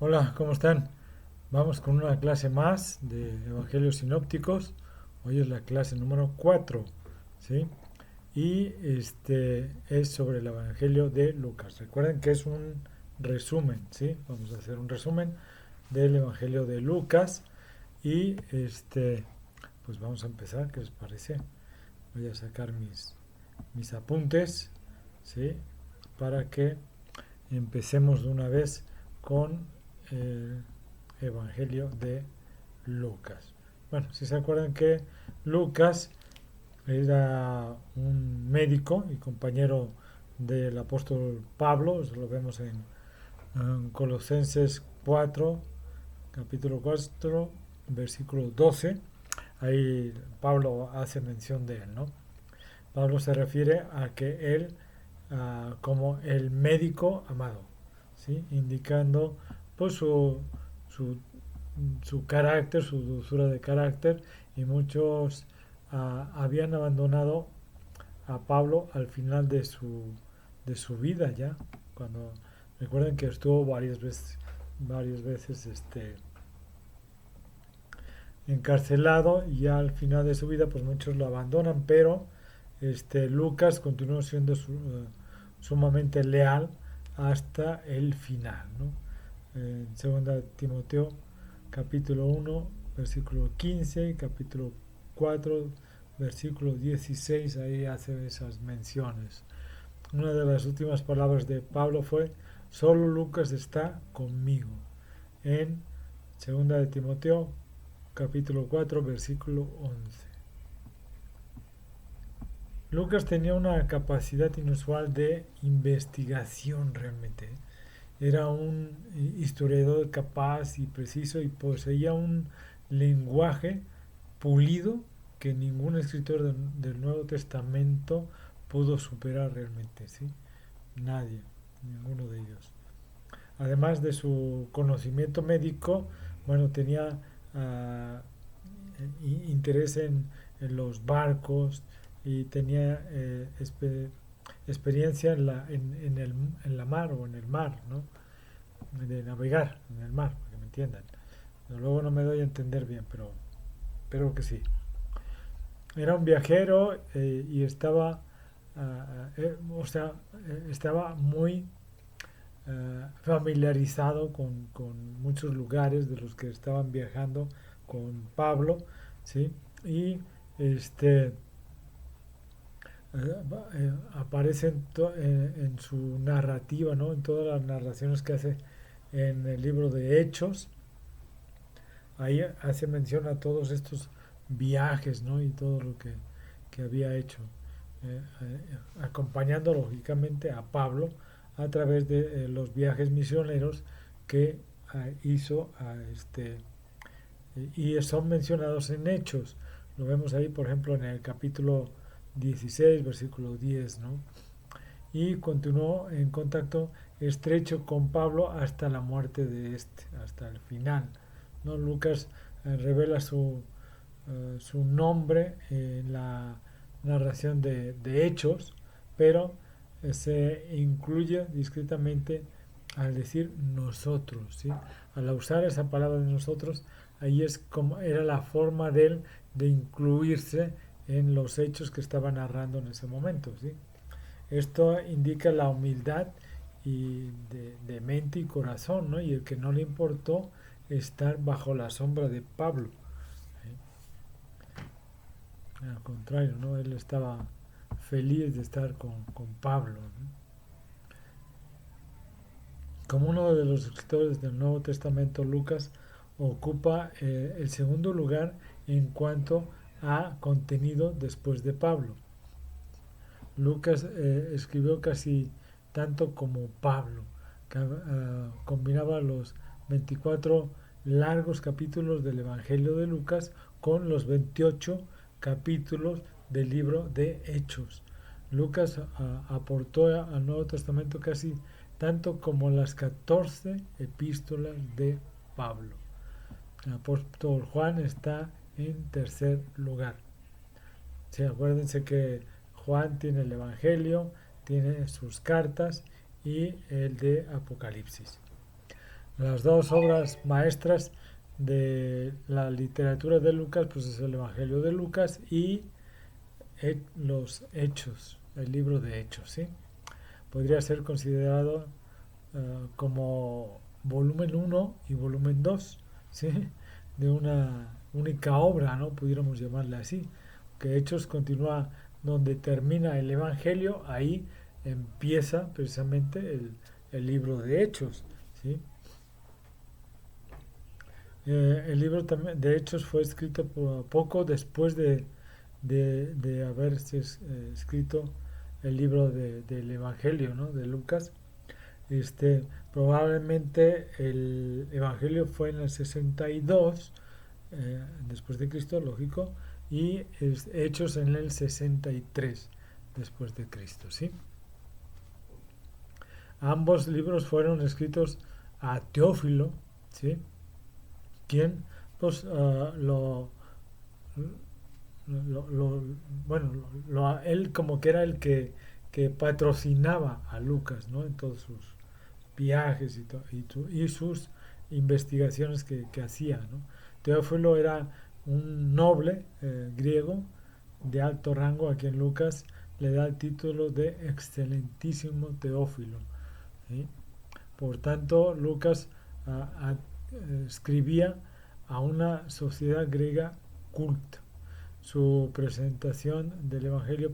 Hola, ¿cómo están? Vamos con una clase más de Evangelios Sinópticos. Hoy es la clase número 4, ¿sí? Y es sobre el Evangelio de Lucas. Recuerden que es un resumen, ¿sí? Vamos a hacer un resumen del Evangelio de Lucas y pues vamos a empezar, ¿qué les parece? Voy a sacar mis apuntes, ¿sí? Para que empecemos de una vez con el Evangelio de Lucas. Bueno, si se acuerdan que Lucas era un médico y compañero del apóstol Pablo, eso lo vemos en Colosenses 4, capítulo 4, versículo 12. Ahí Pablo hace mención de él, ¿no? Pablo se refiere a que él como el médico amado, ¿sí? Indicando pues su, su carácter, su dulzura de carácter, y muchos habían abandonado a Pablo al final de su vida ya, cuando recuerden que estuvo varias veces encarcelado, y ya al final de su vida pues muchos lo abandonan, pero Lucas continuó siendo sumamente leal hasta el final, ¿no? En 2 Timoteo capítulo 1 versículo 15 y capítulo 4 versículo 16, ahí hace esas menciones. Una de las últimas palabras de Pablo fue: solo Lucas está conmigo, en 2 Timoteo capítulo 4 versículo 11. Lucas tenía una capacidad inusual de investigación realmente. Era un historiador capaz y preciso, y poseía un lenguaje pulido que ningún escritor del Nuevo Testamento pudo superar realmente, ¿sí? Nadie, ninguno de ellos. Además de su conocimiento médico, bueno, tenía uh, interés en los barcos, y tenía experiencia en la mar o en el mar, ¿no? De navegar en el mar, para que me entiendan. Pero luego no me doy a entender bien, pero creo que sí. Era un viajero y estaba, estaba muy familiarizado con muchos lugares de los que estaban viajando con Pablo, ¿sí? Y este aparece en su narrativa, ¿no? En todas las narraciones que hace en el libro de Hechos. Ahí hace mención a todos estos viajes, ¿no? Y todo lo que había hecho, acompañando lógicamente a Pablo a través de los viajes misioneros que hizo y son mencionados en Hechos. Lo vemos ahí, por ejemplo, en el capítulo 16 versículo 10, ¿no? Y continuó en contacto estrecho con Pablo hasta la muerte de hasta el final, ¿no? Lucas revela su nombre en la narración de Hechos, pero se incluye discretamente al decir nosotros, ¿sí? Al usar esa palabra de nosotros, ahí es como era la forma de él de incluirse en los hechos que estaba narrando en ese momento, ¿sí? Esto indica la humildad de mente y corazón, ¿no? Y el que no le importó estar bajo la sombra de Pablo. Al contrario, ¿no? Él estaba feliz de estar con Pablo, ¿no? Como uno de los escritores del Nuevo Testamento, Lucas ocupa el segundo lugar en cuanto a contenido después de Pablo. Lucas escribió casi tanto como Pablo, que combinaba los 24 largos capítulos del Evangelio de Lucas con los 28 capítulos del libro de Hechos. Lucas aportó al Nuevo Testamento casi tanto como las 14 epístolas de Pablo. El apóstol Juan está en tercer lugar. Sí, acuérdense que Juan tiene el Evangelio, tiene sus cartas y el de Apocalipsis. Las dos obras maestras de la literatura de Lucas, pues es el Evangelio de Lucas y los Hechos, el libro de Hechos, ¿sí? Podría ser considerado como volumen uno y volumen 2, ¿sí? De una única obra, ¿no? Pudiéramos llamarle así. Que Hechos continúa donde termina el Evangelio, ahí empieza precisamente el libro de Hechos, ¿sí? El libro también, de Hechos fue escrito poco después de haberse escrito el libro del Evangelio, ¿no? De Lucas. Probablemente el Evangelio fue en el 62 después de Cristo, lógico, y Hechos en el 63 después de Cristo, ¿sí? Ambos libros fueron escritos a Teófilo, ¿sí? Quien, pues, lo- bueno, él como que era el que patrocinaba a Lucas, ¿no? En todos sus viajes y sus investigaciones que hacía, ¿no? Teófilo era un noble griego de alto rango a quien Lucas le da el título de excelentísimo Teófilo, ¿sí? Por tanto, Lucas escribía a una sociedad griega culta. Su presentación del Evangelio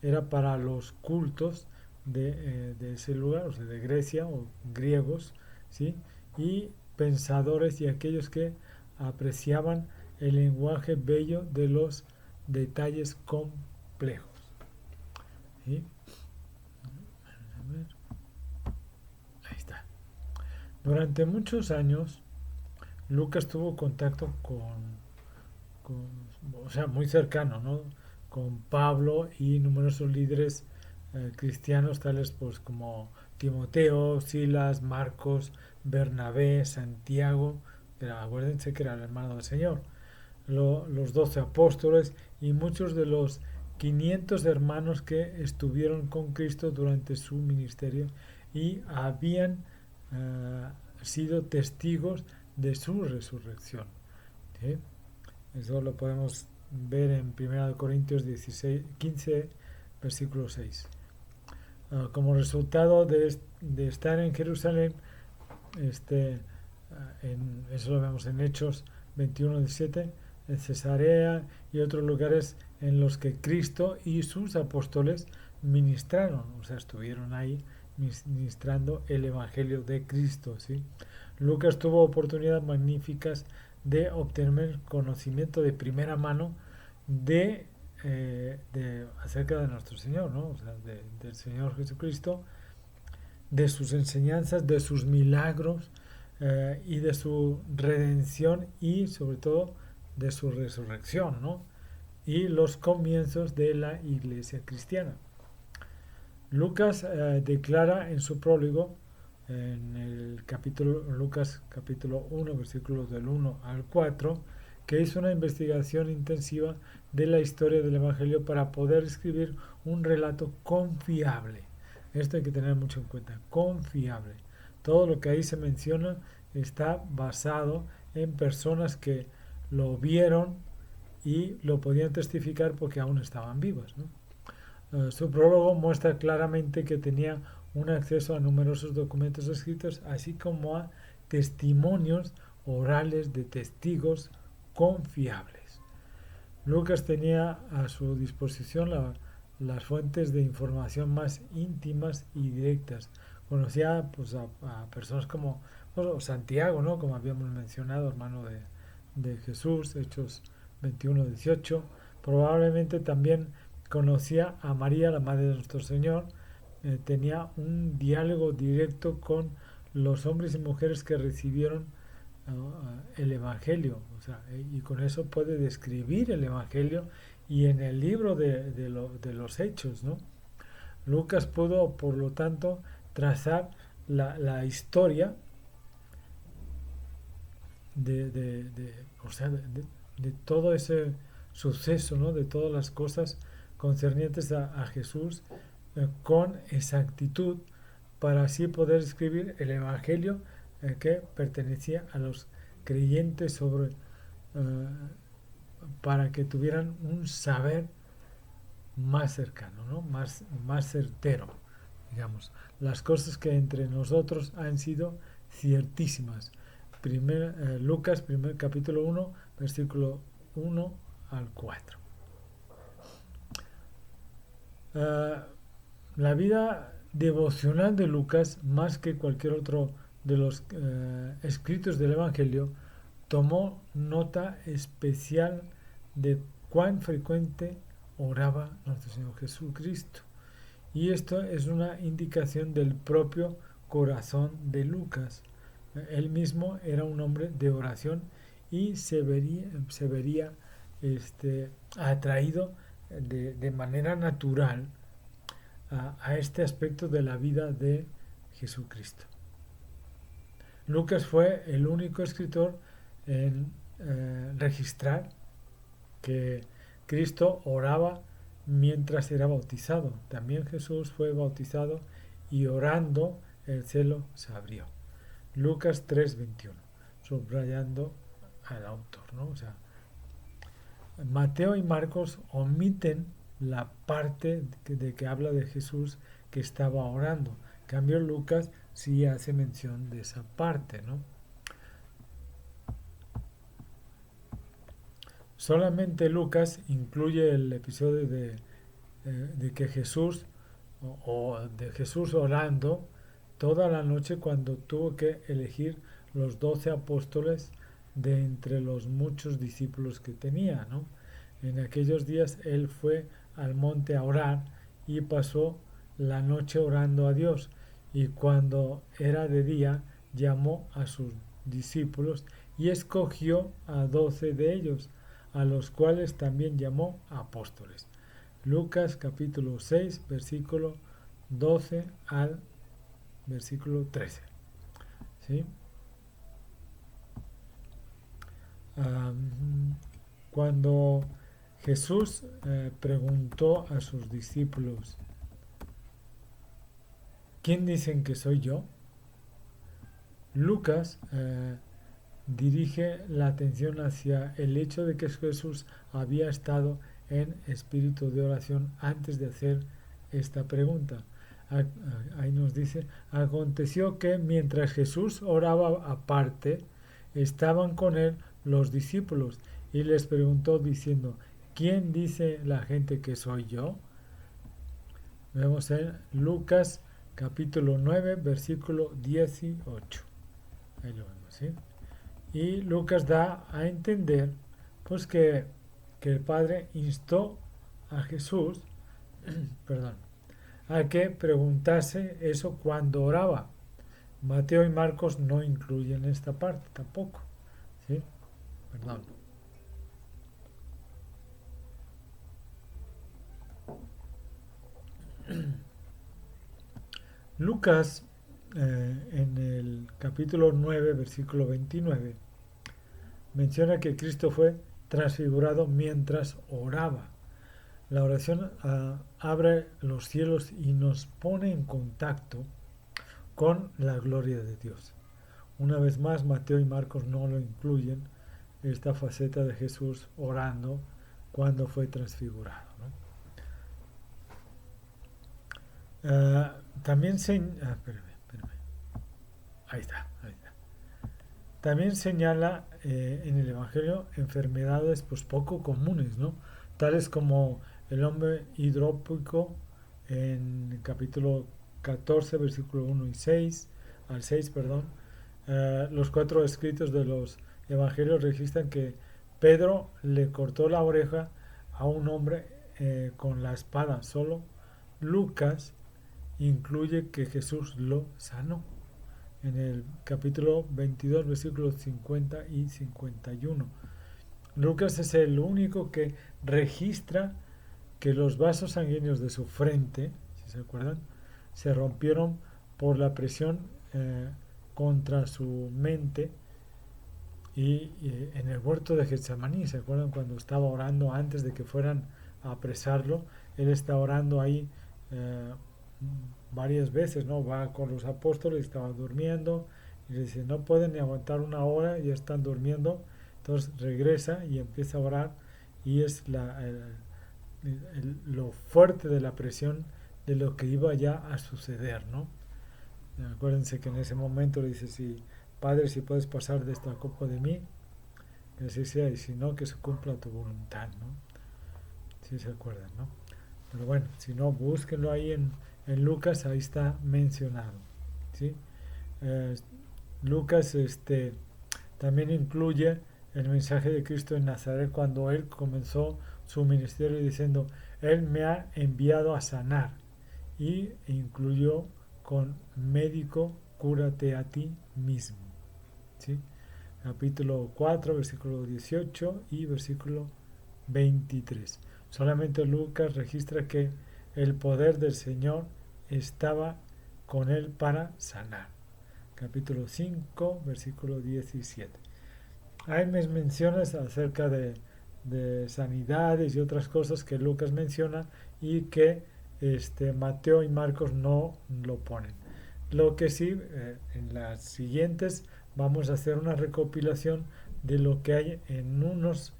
era para los cultos de ese lugar, o sea, de Grecia o griegos, ¿sí? Y pensadores y aquellos que apreciaban el lenguaje bello de los detalles complejos, ¿sí? A ver, ahí está. Durante muchos años, Lucas tuvo contacto con, o sea, muy cercano, ¿no? Con Pablo y numerosos líderes cristianos tales pues como Timoteo, Silas, Marcos, Bernabé, Santiago, pero acuérdense que era el hermano del Señor, los 12 apóstoles y muchos de los 500 hermanos que estuvieron con Cristo durante su ministerio y habían eh, sido testigos de su resurrección, ¿sí? Eso lo podemos ver en 1 Corintios 15, versículo 6. Como resultado de estar en Jerusalén, este, eso lo vemos en Hechos 21:17, en Cesarea y otros lugares en los que Cristo y sus apóstoles ministraron, o sea, estuvieron ahí ministrando el Evangelio de Cristo, ¿sí? Lucas tuvo oportunidades magníficas de obtener conocimiento de primera mano acerca de nuestro Señor, ¿no? O sea, del Señor Jesucristo, de sus enseñanzas, de sus milagros y de su redención y sobre todo de su resurrección, ¿no? Y los comienzos de la iglesia cristiana. Lucas declara en su prólogo, en el capítulo, Lucas capítulo 1, versículos del 1 al 4, que hizo una investigación intensiva de la historia del Evangelio para poder escribir un relato confiable. Esto hay que tener mucho en cuenta, confiable. Todo lo que ahí se menciona está basado en personas que lo vieron y lo podían testificar porque aún estaban vivas, ¿no? Su prólogo muestra claramente que tenía un acceso a numerosos documentos escritos, así como a testimonios orales de testigos confiables. Lucas tenía a su disposición las fuentes de información más íntimas y directas. Conocía pues, a personas como bueno, Santiago, ¿no? Como habíamos mencionado, hermano de Jesús, Hechos 21:18. Probablemente también conocía a María, la madre de nuestro Señor. Tenía un diálogo directo con los hombres y mujeres que recibieron el Evangelio, o sea, y con eso puede describir el Evangelio y en el libro de los Hechos, ¿no? Lucas pudo, por lo tanto, trazar la historia o sea, de todo ese suceso, ¿no? De todas las cosas concernientes a Jesús con exactitud para así poder escribir el Evangelio que pertenecía a los creyentes para que tuvieran un saber más cercano, ¿no? Más certero, digamos. Las cosas que entre nosotros han sido ciertísimas. Lucas, capítulo 1, versículo 1 al 4. Uh, la vida devocional de Lucas, más que cualquier otro de los escritos del Evangelio, tomó nota especial de cuán frecuente oraba nuestro Señor Jesucristo. Y esto es una indicación del propio corazón de Lucas. Él mismo era un hombre de oración y se vería atraído de manera natural a este aspecto de la vida de Jesucristo. Lucas fue el único escritor en registrar que Cristo oraba mientras era bautizado. También Jesús fue bautizado y orando el cielo se abrió. Lucas 3:21, subrayando al autor, ¿no? O sea, Mateo y Marcos omiten la parte de que habla de Jesús que estaba orando. En cambio, Lucas sí hace mención de esa parte, ¿no? Solamente Lucas incluye el episodio de que Jesús o de Jesús orando toda la noche cuando tuvo que elegir los 12 apóstoles de entre los muchos discípulos que tenía, ¿no? En aquellos días él fue al monte a orar y pasó la noche orando a Dios, y cuando era de día llamó a sus discípulos y escogió a 12 de ellos, a los cuales también llamó apóstoles. Lucas capítulo 6, versículo 12 al versículo 13. ¿Sí? Cuando Jesús preguntó a sus discípulos, ¿quién dicen que soy yo? Lucas dirige la atención hacia el hecho de que Jesús había estado en espíritu de oración antes de hacer esta pregunta. Ahí nos dice, aconteció que mientras Jesús oraba aparte, estaban con él los discípulos y les preguntó diciendo, ¿quién dice la gente que soy yo? Vemos en Lucas capítulo 9, versículo 18. Ahí lo vemos, ¿sí? Y Lucas da a entender pues que el Padre instó a Jesús perdón, a que preguntase eso cuando oraba. Mateo y Marcos no incluyen esta parte tampoco, ¿sí? Perdón. Lucas en el capítulo 9, versículo 29, menciona que Cristo fue transfigurado mientras oraba. La oración abre los cielos y nos pone en contacto con la gloria de Dios. Una vez más, Mateo y Marcos no lo incluyen, esta faceta de Jesús orando cuando fue transfigurado, ¿no? También Ahí está. También señala en el Evangelio enfermedades pues poco comunes, ¿no? Tales como el hombre hidrópico en el capítulo 14, versículo 1 y 6, al 6, perdón. Los 4 escritos de los Evangelios registran que Pedro le cortó la oreja a un hombre con la espada. Solo Lucas incluye que Jesús lo sanó en el capítulo 22, versículos 50 y 51. Lucas es el único que registra que los vasos sanguíneos de su frente, si se acuerdan, se rompieron por la presión contra su mente y en el huerto de Getsemaní. ¿Se acuerdan cuando estaba orando antes de que fueran a apresarlo? Él está orando ahí varias veces, ¿no? Va con los apóstoles, estaba durmiendo Y le dice, no pueden ni aguantar una hora, ya están durmiendo. Entonces regresa y empieza a orar y es lo fuerte de la presión de lo que iba ya a suceder, ¿no? Acuérdense que en ese momento le dice, si, Padre, si puedes pasar de esta copa de mí, que así sea, y si no, que se cumpla tu voluntad, ¿no? Si se acuerdan, ¿no? Pero bueno, si no, búsquenlo ahí en Lucas, ahí está mencionado, ¿sí? Eh, Lucas también incluye el mensaje de Cristo en Nazaret cuando él comenzó su ministerio diciendo, Él me ha enviado a sanar, y incluyó con médico, cúrate a ti mismo, ¿sí? Capítulo 4 versículo 18 y versículo 23. Solamente Lucas registra que el poder del Señor estaba con él para sanar. Capítulo 5 versículo 17. Hay menciones acerca de sanidades y otras cosas que Lucas menciona y que Mateo y Marcos no lo ponen. Lo que sí, en las siguientes vamos a hacer una recopilación de lo que hay en unos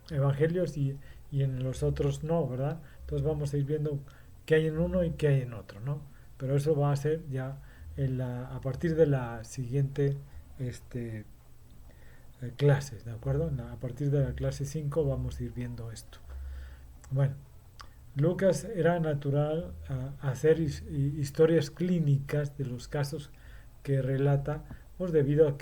evangelios y en los otros no, ¿verdad? Entonces vamos a ir viendo qué hay en uno y qué hay en otro, ¿no? Pero eso va a ser ya a partir de la siguiente este, clases, ¿de acuerdo? A partir de la clase 5 vamos a ir viendo esto. Bueno, Lucas era natural hacer historias clínicas de los casos que relata, pues debido a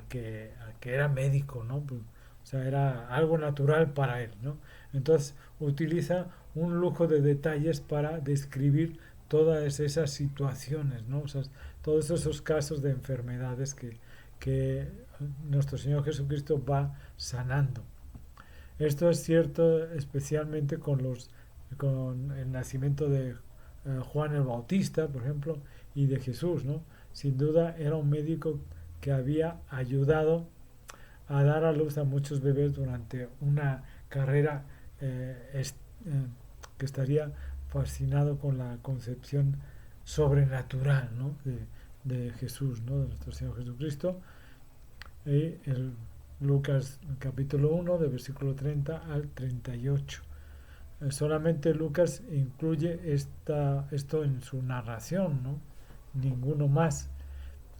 que era médico, ¿no? Pues, o sea, era algo natural para él, ¿no? Entonces utiliza un lujo de detalles para describir todas esas situaciones, ¿no? O sea, todos esos casos de enfermedades que nuestro Señor Jesucristo va sanando. Esto es cierto especialmente con el nacimiento de Juan el Bautista, por ejemplo, y de Jesús, ¿no? Sin duda era un médico que había ayudado a dar a luz a muchos bebés durante una carrera que estaría fascinado con la concepción sobrenatural, ¿no? de Jesús, ¿no? De nuestro Señor Jesucristo. Y el Lucas capítulo 1, de versículo 30 al 38. Solamente Lucas incluye esto en su narración, ¿no? Ninguno más.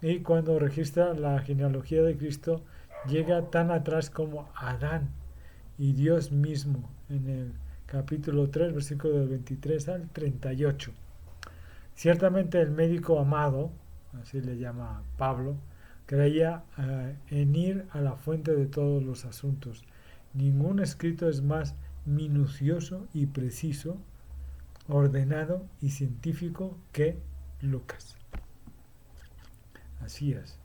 Y cuando registra la genealogía de Cristo, llega tan atrás como Adán y Dios mismo, en el capítulo 3, versículo del 23 al 38. Ciertamente el médico amado, así le llama Pablo, creía en ir a la fuente de todos los asuntos. Ningún escrito es más minucioso y preciso, ordenado y científico que Lucas. Así es.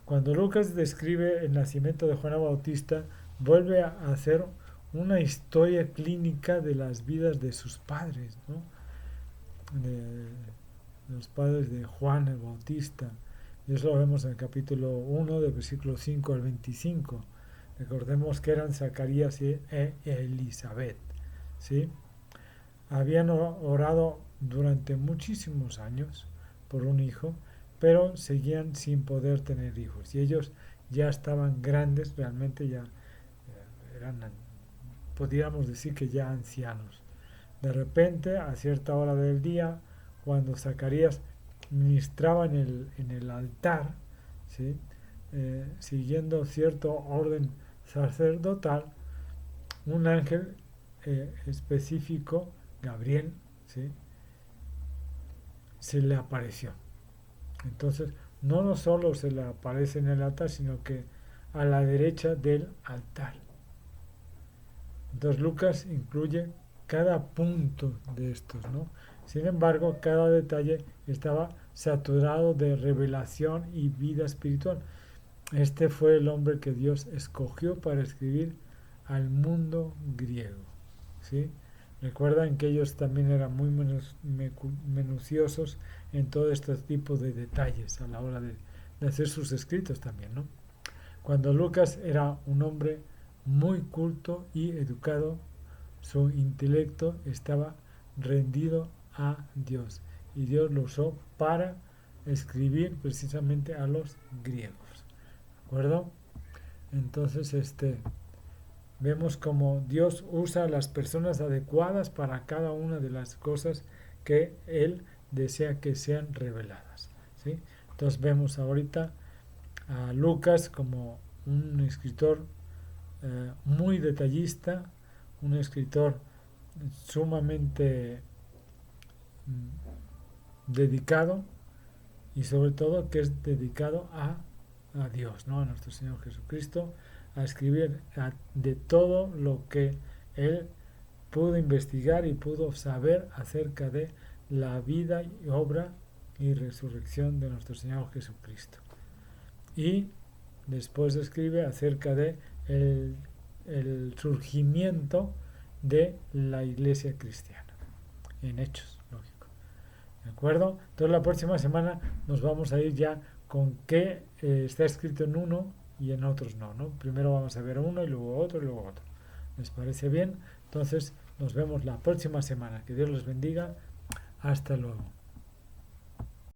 Cuando Lucas describe el nacimiento de Juan el Bautista, vuelve a hacer una historia clínica de las vidas de sus padres, ¿no? De los padres de Juan el Bautista. Y eso lo vemos en el capítulo 1, del versículo 5 al 25. Recordemos que eran Zacarías y Elizabeth, ¿sí? Habían orado durante muchísimos años por un hijo, pero seguían sin poder tener hijos. Y ellos ya estaban grandes, realmente ya eran, podríamos decir que ya ancianos. De repente, a cierta hora del día, cuando Zacarías ministraba en el altar, ¿sí? Siguiendo cierto orden sacerdotal, un ángel específico, Gabriel, ¿sí? Se le apareció. Entonces, no solo se le aparece en el altar, sino que a la derecha del altar. Entonces, Lucas incluye cada punto de estos, ¿no? Sin embargo, cada detalle estaba saturado de revelación y vida espiritual. Este fue el hombre que Dios escogió para escribir al mundo griego, ¿sí? Recuerdan que ellos también eran muy minuciosos en todo este tipo de detalles a la hora de hacer sus escritos también, ¿no? Cuando Lucas era un hombre muy culto y educado, su intelecto estaba rendido a Dios y Dios lo usó para escribir precisamente a los griegos. ¿De acuerdo? Entonces, vemos como Dios usa a las personas adecuadas para cada una de las cosas que Él desea que sean reveladas. ¿Sí? Entonces vemos ahorita a Lucas como un escritor muy detallista, un escritor sumamente dedicado y sobre todo que es dedicado a Dios, ¿no? A nuestro Señor Jesucristo, a escribir de todo lo que Él pudo investigar y pudo saber acerca de la vida y obra y resurrección de nuestro Señor Jesucristo. Y después escribe acerca de el surgimiento de la iglesia cristiana, en Hechos, lógico. ¿De acuerdo? Entonces la próxima semana nos vamos a ir ya con qué está escrito en uno y en otros no, ¿no? Primero vamos a ver uno y luego otro y luego otro. ¿Les parece bien? Entonces nos vemos la próxima semana. Que Dios los bendiga. Hasta luego.